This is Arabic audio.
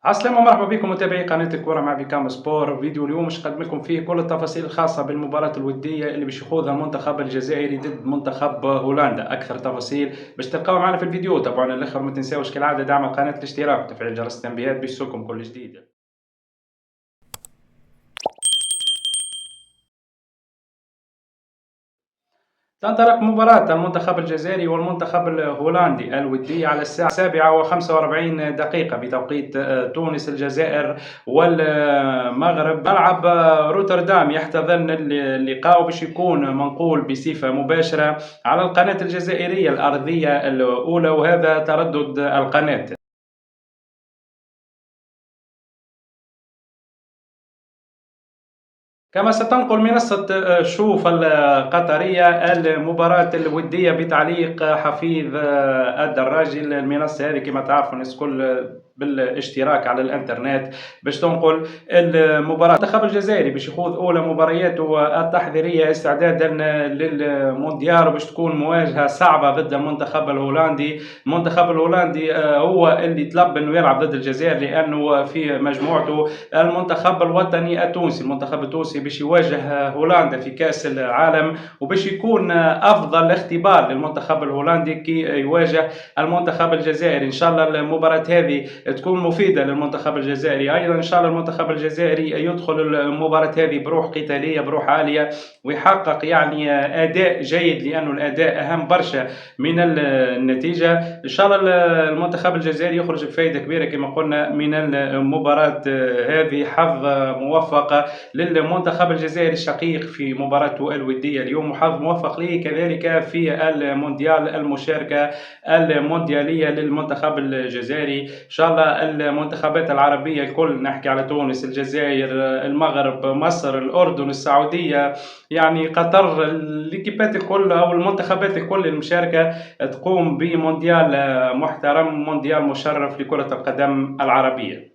عسلامة ومرحبا بكم متابعي قناة الكرة مع بيكام سبور. فيديو اليوم باش نقدم لكم فيه كل التفاصيل الخاصة بالمباراة الودية اللي باش يخوضها المنتخب الجزائري ضد منتخب هولندا. أكثر تفاصيل باش تلقاو معنا في الفيديو. طبعا الأخر ما تنساوش كالعادة دعم القناة، الاشتراك وتفعيل جرس التنبيهات باش يوصلكم كل جديد. تنطلق مباراة المنتخب الجزائري والمنتخب الهولندي الودية على الساعة 7:45 بتوقيت تونس، الجزائر والمغرب. ملعب روتردام يحتضن اللقاء باش يكون منقول بصفة مباشرة على القناة الجزائرية الأرضية الأولى، وهذا تردد القناة. كما ستنقل منصة شوف القطرية المباراة الودية بتعليق حفيظ الدراجي. المنصة هذه كما تعرفوا الناس الكل بالاشتراك على الانترنت باش تنقل المباراة. المنتخب الجزائري باش يخوض اولى مبارياته التحضيريه استعدادا للمونديال، وباش تكون مواجهه صعبه ضد المنتخب الهولندي. المنتخب الهولندي هو اللي طلب انه يلعب ضد الجزائر لانه في مجموعته المنتخب الوطني التونسي. المنتخب التونسي باش يواجه هولندا في كاس العالم، وباش يكون افضل اختبار للمنتخب الهولندي كي يواجه المنتخب الجزائري. ان شاء الله المباراه هذه تكون مفيده للمنتخب الجزائري. ايضا ان شاء الله المنتخب الجزائري يدخل المباراه هذه بروح قتاليه، بروح عاليه، ويحقق يعني اداء جيد، لانه الاداء اهم برشا من النتيجه. ان شاء الله المنتخب الجزائري يخرج بفائده كبيره كما قلنا من المباراه هذه. حظ موفق للمنتخب الجزائري الشقيق في مباراته الوديه اليوم، وحظ موفق ليه كذلك في المونديال، المشاركه الموندياليه للمنتخب الجزائري. ان شاء الله المنتخبات العربيه الكل، نحكي على تونس، الجزائر، المغرب، مصر، الاردن، السعوديه، يعني قطر، الاكيبات الكل او المنتخبات الكل المشاركه تقوم بمونديال محترم، مونديال مشرف لكره القدم العربيه.